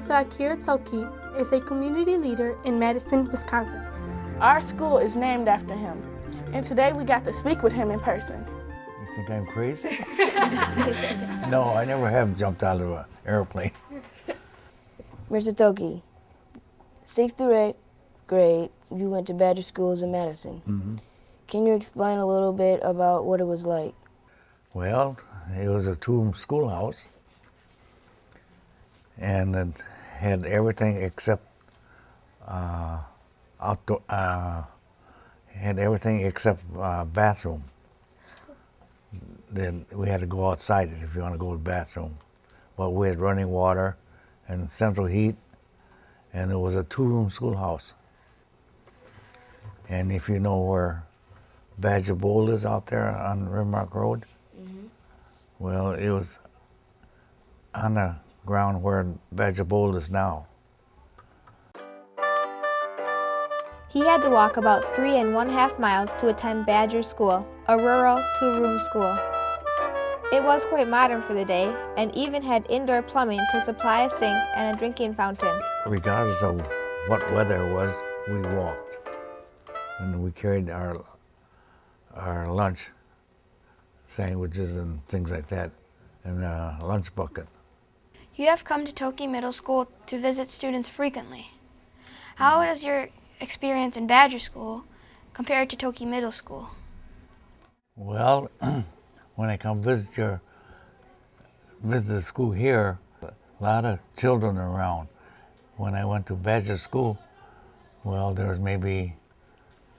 Mr. Akira Toki is a community leader in Madison, Wisconsin. Our school is named after him, and today we got to speak with him in person. You think I'm crazy? No, I never have jumped out of an airplane. Mr. Toki, 6th through 8th grade, you went to Badger Schools in Madison. Mm-hmm. Can you explain a little bit about what it was like? Well, it was a two-room schoolhouse, and it had everything except outdoor. Had everything except bathroom. Then we had to go outside it if you want to go to the bathroom. But we had running water and central heat, and it was a two-room schoolhouse. And if you know where Badger Bowl is out there on Rimrock Road, well, it was on the ground where Badger Bowl is now. He had to walk about 3½ miles to attend Badger School, a rural two-room school. It was quite modern for the day, and even had indoor plumbing to supply a sink and a drinking fountain. Regardless of what weather it was, we walked. And we carried our lunch, sandwiches and things like that, in a lunch bucket. You have come to Toki Middle School to visit students frequently. How is your experience in Badger School compared to Toki Middle School? Well, when I come visit the school here, a lot of children around. When I went to Badger School, well, there was maybe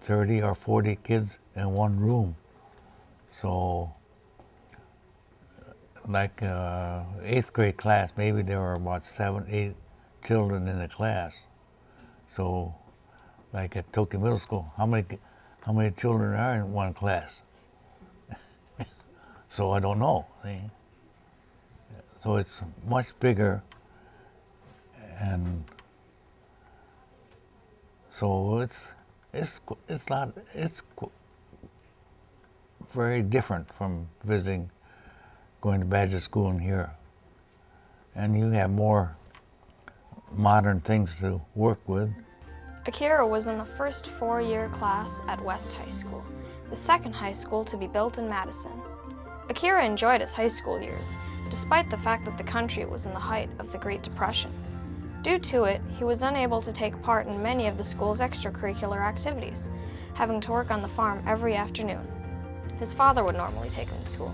30 or 40 kids in one room. So, like 8th grade class, maybe there were about 7, 8 children in the class. So, like at Toki Middle School, how many children are in one class? So I don't know. See? So it's much bigger, and so it's very different from going to Badger School in here, and you have more modern things to work with. Akira was in the first 4-year class at West High School, the second high school to be built in Madison. Akira enjoyed his high school years, despite the fact that the country was in the height of the Great Depression. Due to it, he was unable to take part in many of the school's extracurricular activities, having to work on the farm every afternoon. His father would normally take him to school.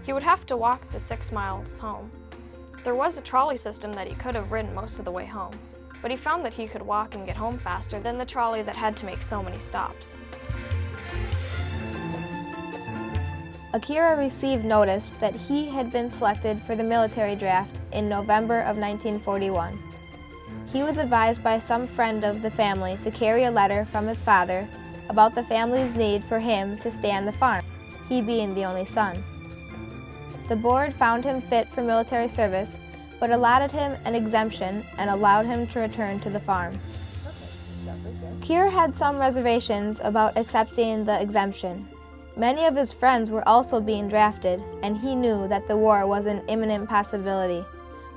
He would have to walk the 6 miles home. There was a trolley system that he could have ridden most of the way home, but he found that he could walk and get home faster than the trolley that had to make so many stops. Akira received notice that he had been selected for the military draft in November of 1941. He was advised by some friend of the family to carry a letter from his father about the family's need for him to stay on the farm, he being the only son. The board found him fit for military service, but allotted him an exemption and allowed him to return to the farm. Akira had some reservations about accepting the exemption. Many of his friends were also being drafted, and he knew that the war was an imminent possibility.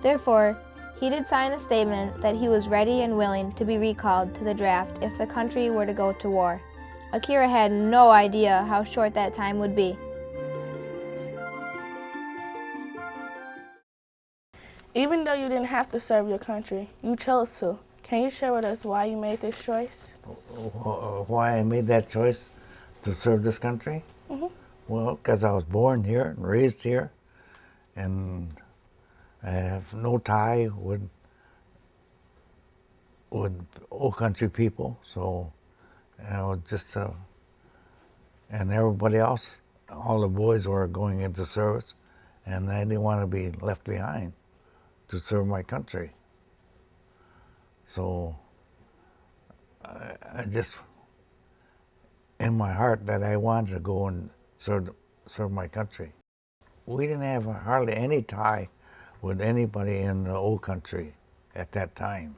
Therefore, he did sign a statement that he was ready and willing to be recalled to the draft if the country were to go to war. Akira had no idea how short that time would be. Even though you didn't have to serve your country, you chose to. Can you share with us why you made this choice? Why I made that choice to serve this country? Mm-hmm. Well, because I was born here and raised here, and I have no tie with old country people. So, just and everybody else, all the boys were going into service, and I didn't want to be left behind to serve my country. So, I just, in my heart, that I wanted to go and serve my country. We didn't have hardly any tie with anybody in the old country at that time.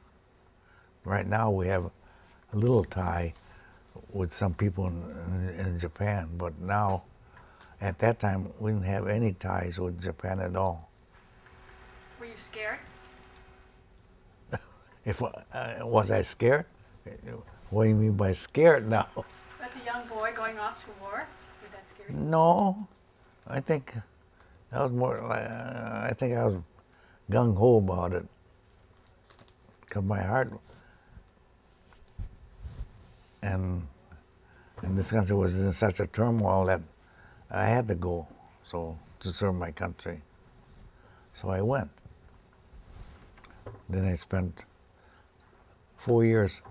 Right now we have a little tie with some people in Japan, but now, at that time, we didn't have any ties with Japan at all. Were you scared? If was I scared? What do you mean by scared now? As a young boy going off to war, did that scare you? No, I think that was more. I think I was gung ho about it, cause my heart and this country was in such a turmoil that I had to go, so to serve my country. So I went. Then I spent 4 years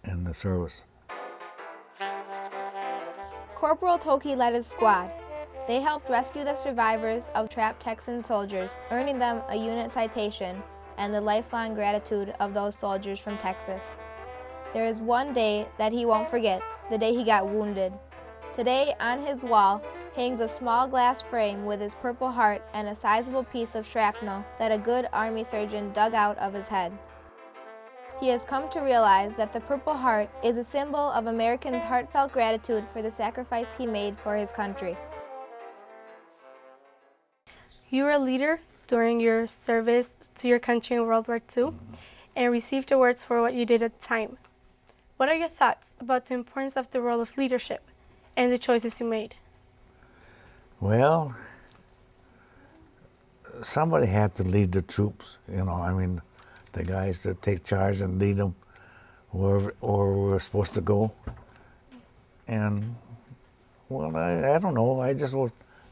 in the service. Corporal Toki led his squad. They helped rescue the survivors of trapped Texan soldiers, earning them a unit citation and the lifelong gratitude of those soldiers from Texas. There is one day that he won't forget, the day he got wounded. Today, on his wall, hangs a small glass frame with his Purple Heart and a sizable piece of shrapnel that a good Army surgeon dug out of his head. He has come to realize that the Purple Heart is a symbol of Americans' heartfelt gratitude for the sacrifice he made for his country. You were a leader during your service to your country in World War II and received awards for what you did at the time. What are your thoughts about the importance of the role of leadership and the choices you made? Well, somebody had to lead the troops, I mean, the guys that take charge and lead them wherever we're supposed to go. And, well, I don't know, I just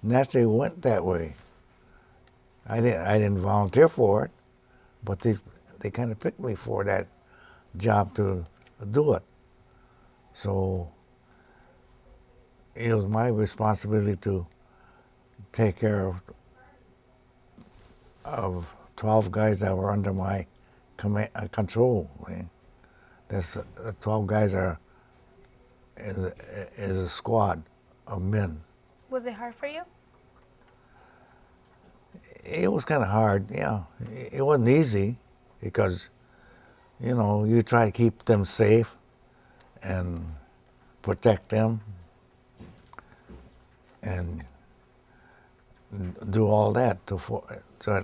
naturally went that way. I didn't volunteer for it, but they kind of picked me for that job to do it. So it was my responsibility to take care of 12 guys that were under my control. That's 12 guys is a squad of men. Was it hard for you? It was kind of hard, yeah. It wasn't easy because, you try to keep them safe and protect them and do all that to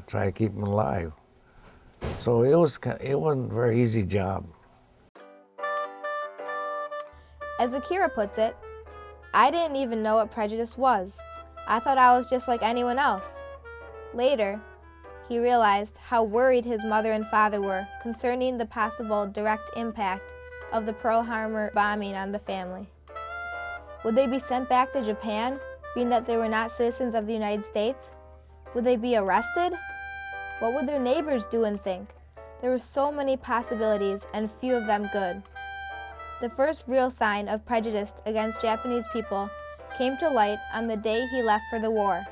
try to keep them alive. So it wasn't a very easy job. As Akira puts it, I didn't even know what prejudice was. I thought I was just like anyone else. Later, he realized how worried his mother and father were concerning the possible direct impact of the Pearl Harbor bombing on the family. Would they be sent back to Japan, being that they were not citizens of the United States? Would they be arrested? What would their neighbors do and think? There were so many possibilities and few of them good. The first real sign of prejudice against Japanese people came to light on the day he left for the war.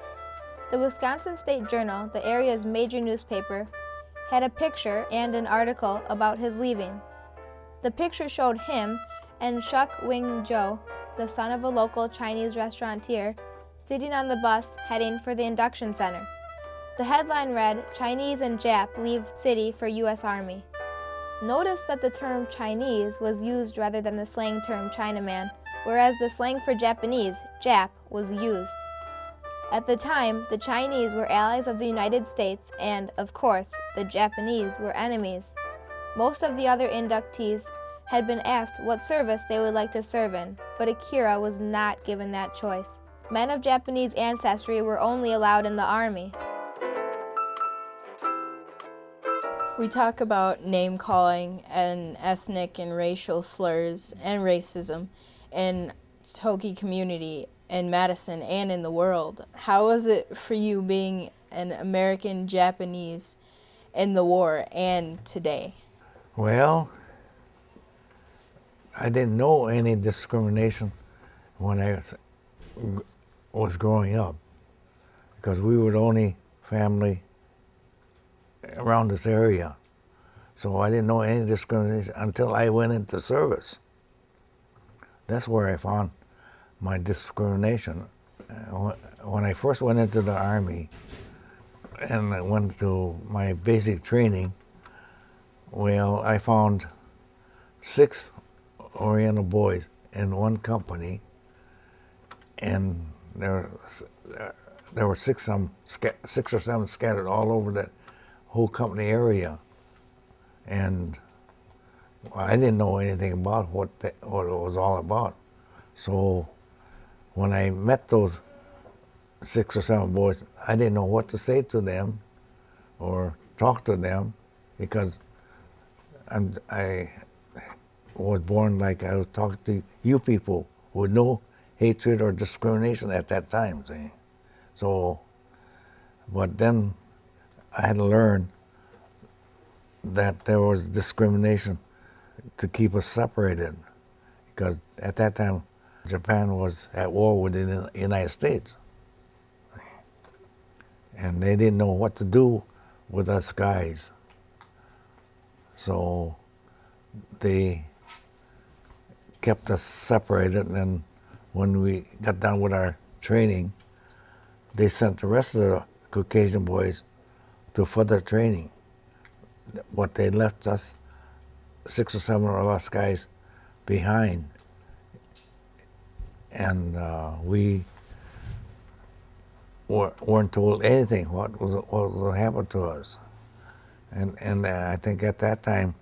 The Wisconsin State Journal, the area's major newspaper, had a picture and an article about his leaving. The picture showed him and Shuk Wing Jo, the son of a local Chinese restaurateur, sitting on the bus heading for the induction center. The headline read, "Chinese and Jap leave city for U.S. Army." Notice that the term Chinese was used rather than the slang term Chinaman, whereas the slang for Japanese, Jap, was used. At the time, the Chinese were allies of the United States and, of course, the Japanese were enemies. Most of the other inductees had been asked what service they would like to serve in, but Akira was not given that choice. Men of Japanese ancestry were only allowed in the Army. We talk about name-calling and ethnic and racial slurs and racism in Toki community in Madison and in the world. How was it for you being an American Japanese in the war and today? Well, I didn't know any discrimination when I was growing up because we were the only family around this area. So I didn't know any discrimination until I went into service. That's where I found my discrimination. When I first went into the Army and I went to my basic training, well, I found 6 Oriental boys in one company, and there were 6 or 7 scattered all over that whole company area. And I didn't know anything about what it was all about. So when I met those 6 or 7 boys, I didn't know what to say to them or talk to them, because I was born like I was talking to you people with no hatred or discrimination at that time. See? So, but then I had to learn that there was discrimination to keep us separated, because at that time Japan was at war with the United States, and they didn't know what to do with us guys. So they kept us separated, and then when we got done with our training, they sent the rest of the Caucasian boys to further training. But they left us, 6 or 7 of us guys, behind. And we weren't told anything what was going to happen to us. And I think at that time,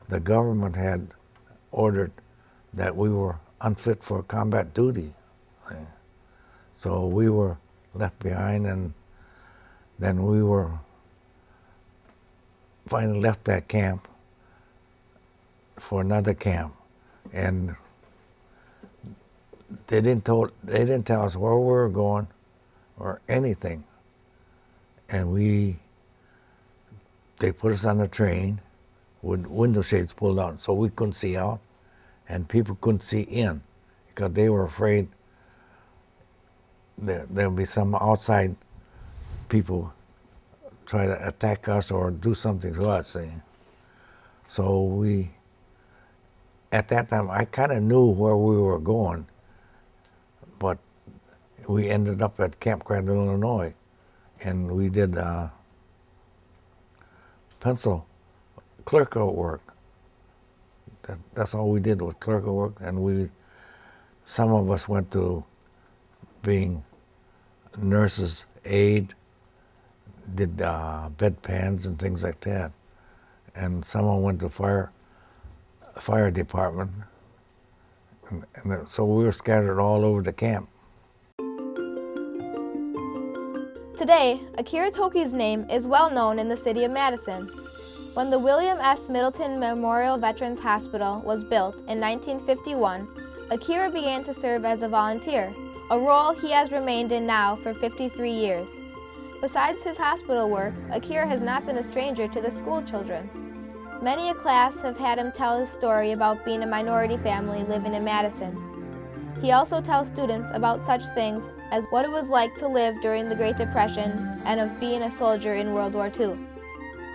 the government had ordered that we were unfit for combat duty. So we were left behind, and then we were finally left that camp for another camp. And they didn't tell us where we were going or anything. And they put us on a train with window shades pulled out, so we couldn't see out, and people couldn't see in, because they were afraid there'll be some outside people try to attack us or do something to us. See? So at that time, I kind of knew where we were going, but we ended up at Camp Crandall, Illinois, and we did pencil clerical work. That's all we did was clerical work, and some of us went to being nurses' aide, did bedpans and things like that, and someone went to fire department, and so we were scattered all over the camp. Today, Akira Toki's name is well known in the city of Madison. When the William S. Middleton Memorial Veterans Hospital was built in 1951, Akira began to serve as a volunteer, a role he has remained in now for 53 years. Besides his hospital work, Akira has not been a stranger to the school children. Many a class have had him tell his story about being a minority family living in Madison. He also tells students about such things as what it was like to live during the Great Depression and of being a soldier in World War II.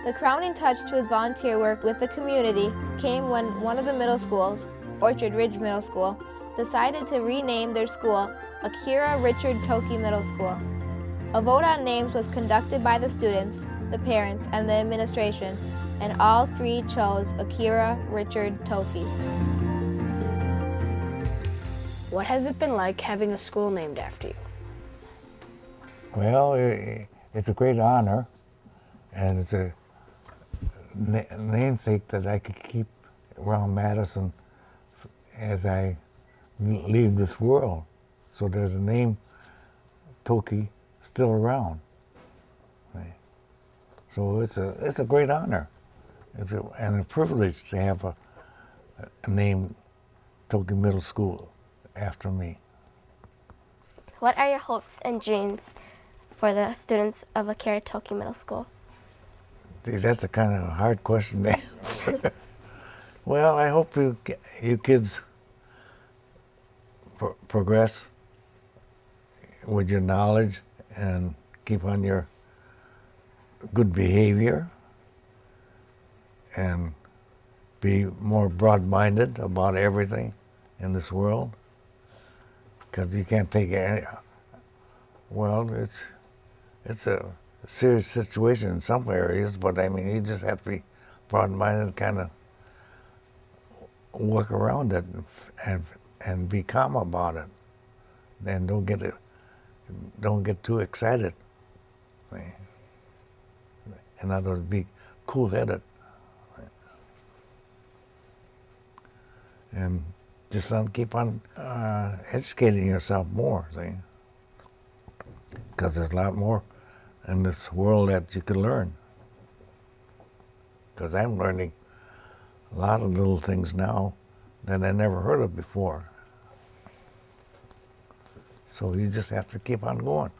The crowning touch to his volunteer work with the community came when one of the middle schools, Orchard Ridge Middle School, decided to rename their school Akira Richard Toki Middle School. A vote on names was conducted by the students, the parents, and the administration, and all 3 chose Akira Richard Toki. What has it been like having a school named after you? Well, it's a great honor, and it's a namesake that I could keep around Madison as I leave this world. So there's a name, Toki, still around. So it's a great honor. And a privilege to have a name, Toki Middle School, after me. What are your hopes and dreams for the students of Akira Toki Middle School? That's a kind of hard question to answer. Well, I hope you kids progress with your knowledge and keep on your good behavior and be more broad-minded about everything in this world, because you can't take it. Well, it's a serious situation in some areas, but I mean, you just have to be broad-minded and kind of work around it and be calm about it. Then don't get too excited. In other words, be cool-headed. and just keep on educating yourself more, see? Because there's a lot more in this world that you can learn. Because I'm learning a lot of little things now that I never heard of before. So you just have to keep on going.